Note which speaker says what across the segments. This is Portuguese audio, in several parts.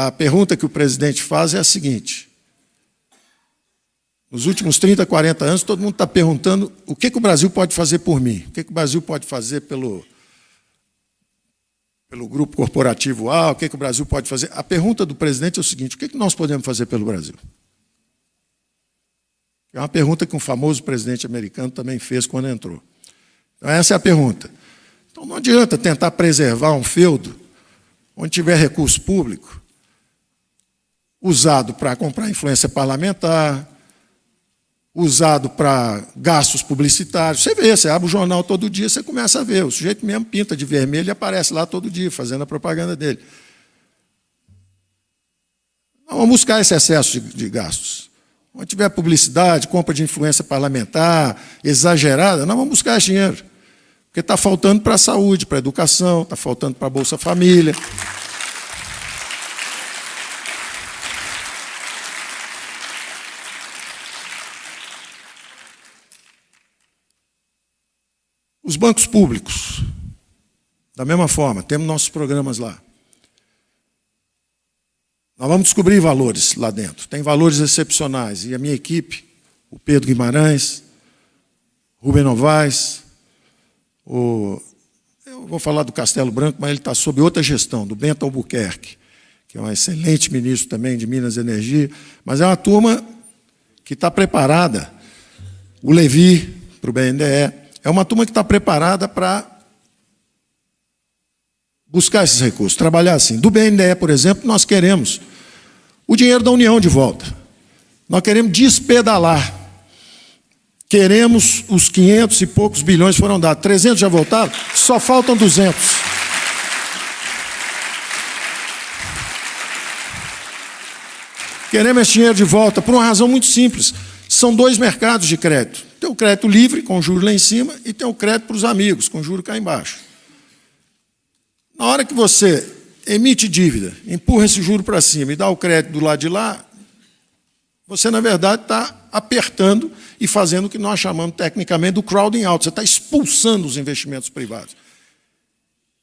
Speaker 1: A pergunta que o presidente faz é a seguinte: nos últimos 30, 40 anos, todo mundo está perguntando o que o Brasil pode fazer por mim, o que o Brasil pode fazer pelo grupo corporativo A, o que o Brasil pode fazer. A pergunta do presidente é o seguinte: o que nós podemos fazer pelo Brasil? É uma pergunta que um famoso presidente americano também fez quando entrou. Então, essa é a pergunta. Então, não adianta tentar preservar um feudo onde tiver recurso público usado para comprar influência parlamentar, usado para gastos publicitários. Você vê, você abre o jornal todo dia, você começa a ver. O sujeito mesmo pinta de vermelho e aparece lá todo dia, fazendo a propaganda dele. Não vamos buscar esse excesso de gastos. Onde tiver publicidade, compra de influência parlamentar, exagerada, não vamos buscar esse dinheiro. Porque está faltando para a saúde, para a educação, está faltando para a Bolsa Família. Os bancos públicos, da mesma forma, temos nossos programas lá. Nós vamos descobrir valores lá dentro. Tem valores excepcionais. E a minha equipe, o Pedro Guimarães, Rubem Novaes, eu vou falar do Castelo Branco, mas ele está sob outra gestão, do Bento Albuquerque, que é um excelente ministro também de Minas e Energia, mas é uma turma que está preparada, o Levi, para o BNDE, é uma turma que está preparada para buscar esses recursos, trabalhar assim. Do BNDE, por exemplo, nós queremos o dinheiro da União de volta. Nós queremos despedalar. Queremos os 500 e poucos bilhões que foram dados. 300 já voltaram, só faltam 200. Queremos esse dinheiro de volta por uma razão muito simples. São dois mercados de crédito. Tem o crédito livre, com juros lá em cima, e tem o crédito para os amigos, com juros cá embaixo. Na hora que você emite dívida, empurra esse juro para cima e dá o crédito do lado de lá, você, na verdade, está apertando e fazendo o que nós chamamos tecnicamente do crowding out. Você está expulsando os investimentos privados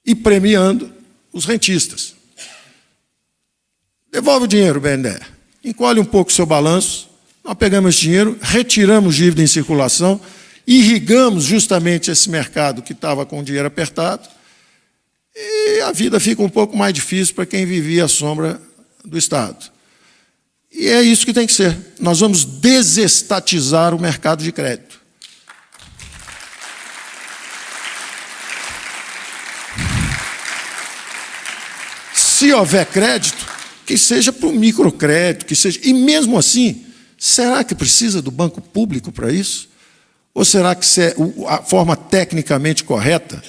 Speaker 1: e premiando os rentistas. Devolve o dinheiro, BNDE. Encolhe um pouco o seu balanço. Nós pegamos esse dinheiro, retiramos dívida em circulação, irrigamos justamente esse mercado que estava com o dinheiro apertado, e a vida fica um pouco mais difícil para quem vivia à sombra do Estado. E é isso que tem que ser. Nós vamos desestatizar o mercado de crédito. Se houver crédito, que seja para o microcrédito, que seja. E mesmo assim, será que precisa do banco público para isso? Ou será que a forma tecnicamente correta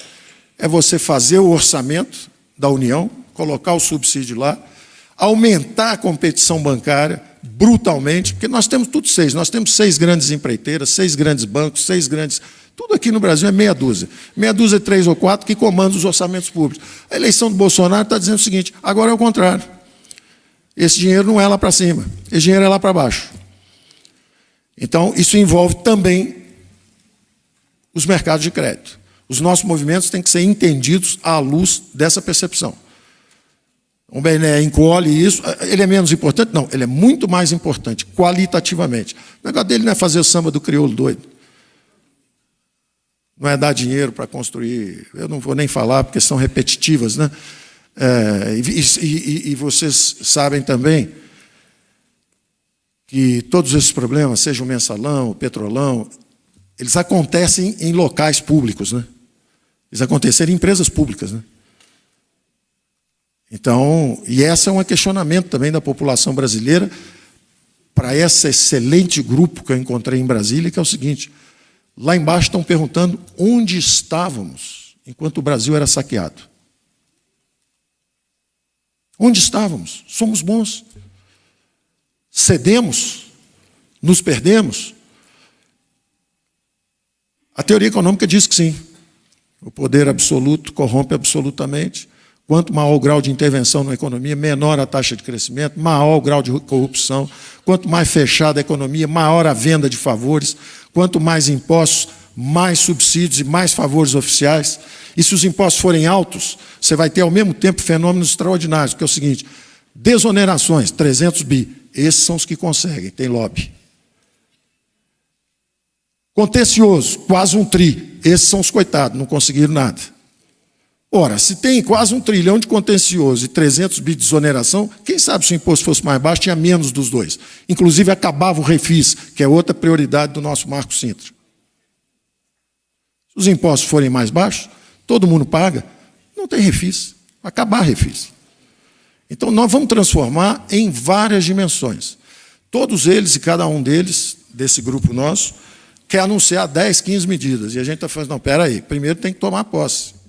Speaker 1: é você fazer o orçamento da União, colocar o subsídio lá, aumentar a competição bancária brutalmente, porque nós temos tudo seis. Nós temos 6 grandes empreiteiras, 6 grandes bancos, 6 grandes... Tudo aqui no Brasil é meia dúzia. Meia dúzia, 3 ou 4, que comandam os orçamentos públicos. A eleição do Bolsonaro está dizendo o seguinte: agora é o contrário. Esse dinheiro não é lá para cima, esse dinheiro é lá para baixo. Então, isso envolve também os mercados de crédito. Os nossos movimentos têm que ser entendidos à luz dessa percepção. O BNDE encolhe isso. Ele é menos importante? Não, ele é muito mais importante, qualitativamente. O negócio dele não é fazer o samba do crioulo doido. Não é dar dinheiro para construir... Eu não vou nem falar, porque são repetitivas, né? E vocês sabem também que todos esses problemas, seja o mensalão, o petrolão, eles acontecem em locais públicos, né? Eles aconteceram em empresas públicas, né? Então, e esse é um questionamento também da população brasileira para esse excelente grupo que eu encontrei em Brasília, que é o seguinte: lá embaixo estão perguntando onde estávamos enquanto o Brasil era saqueado. Onde estávamos? Somos bons. Cedemos? Nos perdemos? A teoria econômica diz que sim. O poder absoluto corrompe absolutamente. Quanto maior o grau de intervenção na economia, menor a taxa de crescimento, maior o grau de corrupção. Quanto mais fechada a economia, maior a venda de favores. Quanto mais impostos, mais subsídios e mais favores oficiais. E se os impostos forem altos, você vai ter ao mesmo tempo fenômenos extraordinários, porque é o seguinte: Desonerações, 300 bi. Esses são os que conseguem, tem lobby. Contencioso, quase 1 tri. Esses são os coitados, não conseguiram nada. Ora, se tem quase 1 trilhão de contencioso e 300 bi de desoneração, quem sabe se o imposto fosse mais baixo, tinha menos dos dois. Inclusive, acabava o refis, que é outra prioridade do nosso Marco Sintra. Se os impostos forem mais baixos, todo mundo paga, não tem refis. Vai acabar refis. Então, nós vamos transformar em várias dimensões. Todos eles e cada um deles, desse grupo nosso, quer anunciar 10, 15 medidas. E a gente está falando, não, espera aí, primeiro tem que tomar posse.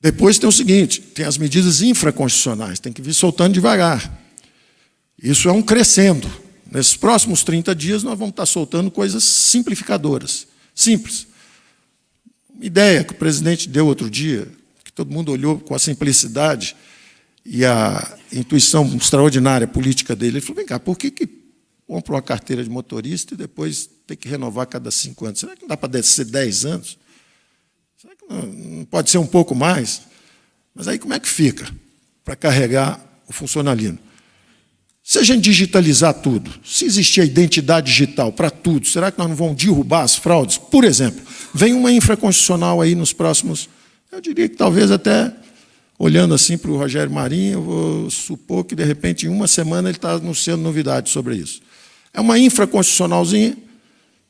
Speaker 1: Depois tem o seguinte, tem as medidas infraconstitucionais, tem que vir soltando devagar. Isso é um crescendo. Nesses próximos 30 dias, nós vamos estar soltando coisas simplificadoras, simples. Uma ideia que o presidente deu outro dia, que todo mundo olhou com a simplicidade e a intuição extraordinária política dele. Ele falou, vem cá, por que compra uma carteira de motorista e depois tem que renovar a cada 5 anos? Será que não dá para ser 10 anos? Será que não pode ser um pouco mais? Mas aí como é que fica para carregar o funcionalismo? Se a gente digitalizar tudo, se existir a identidade digital para tudo, será que nós não vamos derrubar as fraudes? Por exemplo, vem uma infraconstitucional aí nos próximos, eu diria que talvez até, olhando assim para o Rogério Marinho, eu vou supor que, de repente, em uma semana ele está anunciando novidades sobre isso. É uma infraconstitucionalzinha,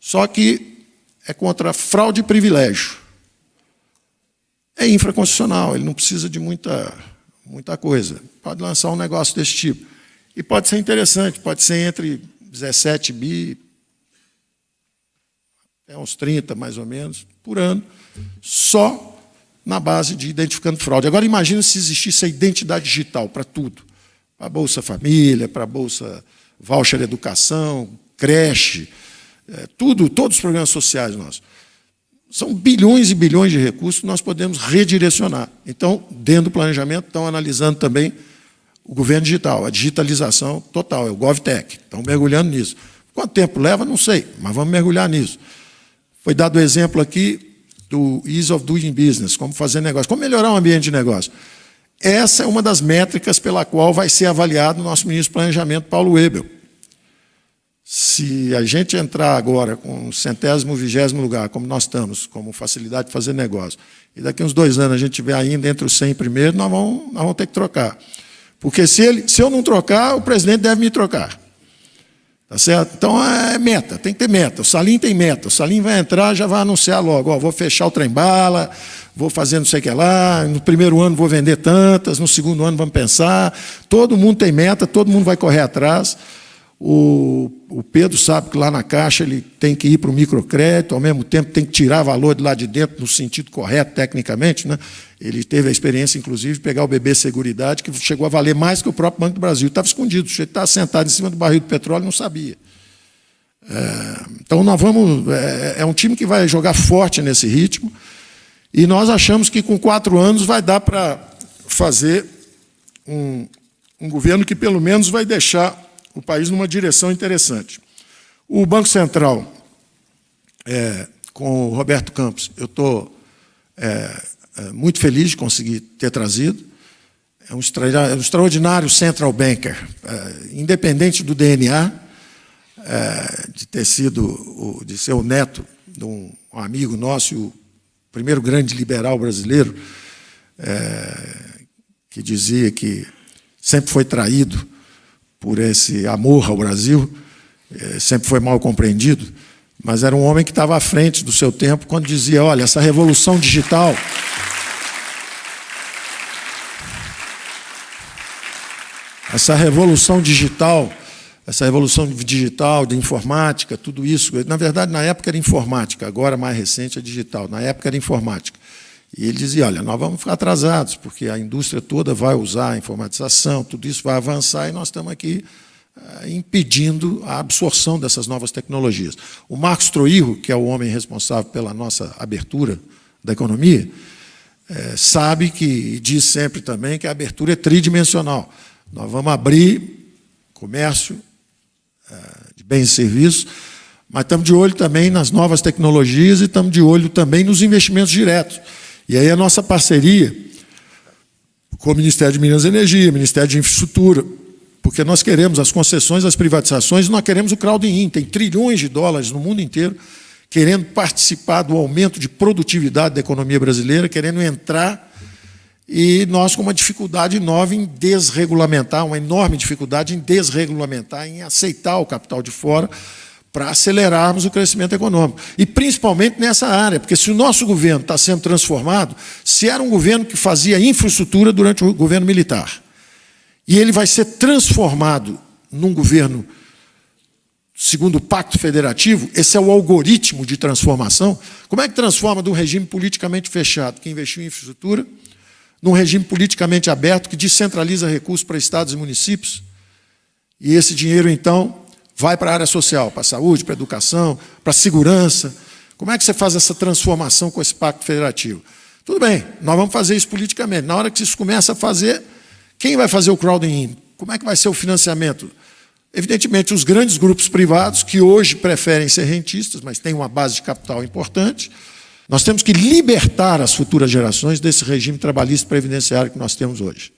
Speaker 1: só que é contra fraude e privilégio. É infraconstitucional, ele não precisa de muita coisa. Pode lançar um negócio desse tipo. E pode ser interessante, pode ser entre 17 bi, até uns 30, mais ou menos, por ano, só na base de identificando fraude. Agora, imagina se existisse a identidade digital para tudo. Para a Bolsa Família, para a Bolsa Voucher Educação, creche, todos os programas sociais nossos. São bilhões e bilhões de recursos que nós podemos redirecionar. Então, dentro do planejamento, estão analisando também o governo digital, a digitalização total, é o GovTech. Estão mergulhando nisso. Quanto tempo leva, não sei, mas vamos mergulhar nisso. Foi dado o exemplo aqui do Ease of Doing Business, como fazer negócio, como melhorar o ambiente de negócio. Essa é uma das métricas pela qual vai ser avaliado o nosso ministro do Planejamento, Paulo Webel. Se a gente entrar agora com o 100º, 20º lugar, como nós estamos, como facilidade de fazer negócio, e daqui uns 2 anos a gente estiver ainda entre os 100 primeiros, nós vamos ter que trocar. Porque se eu não trocar, o presidente deve me trocar. Tá certo? Então, é meta, tem que ter meta. O Salim tem meta. O Salim vai entrar, já vai anunciar logo. Ó, vou fechar o trem-bala, vou fazer não sei o que lá, no primeiro ano vou vender tantas, no segundo ano vamos pensar. Todo mundo tem meta, todo mundo vai correr atrás. O Pedro sabe que lá na Caixa ele tem que ir para o microcrédito, ao mesmo tempo tem que tirar valor de lá de dentro no sentido correto, tecnicamente. Né? Ele teve a experiência, inclusive, de pegar o BB Seguridade, que chegou a valer mais que o próprio Banco do Brasil. Estava escondido, o sujeito estava sentado em cima do barril de petróleo e não sabia. Então, nós vamos... É um time que vai jogar forte nesse ritmo, e nós achamos que com 4 anos vai dar para fazer um governo que, pelo menos, vai deixar o país numa direção interessante. O Banco Central, com o Roberto Campos, eu estou muito feliz de conseguir ter trazido. É um extraordinário central banker, independente do DNA, de ser o neto de um amigo nosso, o primeiro grande liberal brasileiro, que dizia que sempre foi traído por esse amor ao Brasil, sempre foi mal compreendido, mas era um homem que estava à frente do seu tempo quando dizia, olha, essa revolução digital... Essa revolução digital de informática, tudo isso, na verdade, na época era informática, agora, mais recente, é digital. Na época era informática. E ele dizia, olha, nós vamos ficar atrasados, porque a indústria toda vai usar a informatização, tudo isso vai avançar, e nós estamos aqui impedindo a absorção dessas novas tecnologias. O Marcos Troirro, que é o homem responsável pela nossa abertura da economia, sabe que, e diz sempre também, que a abertura é tridimensional. Nós vamos abrir comércio de bens e serviços, mas estamos de olho também nas novas tecnologias e estamos de olho também nos investimentos diretos. E aí a nossa parceria com o Ministério de Minas e Energia, Ministério de Infraestrutura, porque nós queremos as concessões, as privatizações, nós queremos o crowding-in. Tem trilhões de dólares no mundo inteiro querendo participar do aumento de produtividade da economia brasileira, querendo entrar, e nós com uma dificuldade nova em desregulamentar, uma enorme dificuldade em desregulamentar, em aceitar o capital de fora para acelerarmos o crescimento econômico. E principalmente nessa área, porque se o nosso governo está sendo transformado, se era um governo que fazia infraestrutura durante o governo militar, e ele vai ser transformado num governo segundo o Pacto Federativo, esse é o algoritmo de transformação. Como é que transforma de um regime politicamente fechado, que investiu em infraestrutura, num regime politicamente aberto, que descentraliza recursos para estados e municípios, e esse dinheiro, então, vai para a área social, para a saúde, para a educação, para a segurança. Como é que você faz essa transformação com esse Pacto Federativo? Tudo bem, nós vamos fazer isso politicamente. Na hora que isso começa a fazer, quem vai fazer o crowding-in? Como é que vai ser o financiamento? Evidentemente, os grandes grupos privados, que hoje preferem ser rentistas, mas têm uma base de capital importante. Nós temos que libertar as futuras gerações desse regime trabalhista previdenciário que nós temos hoje.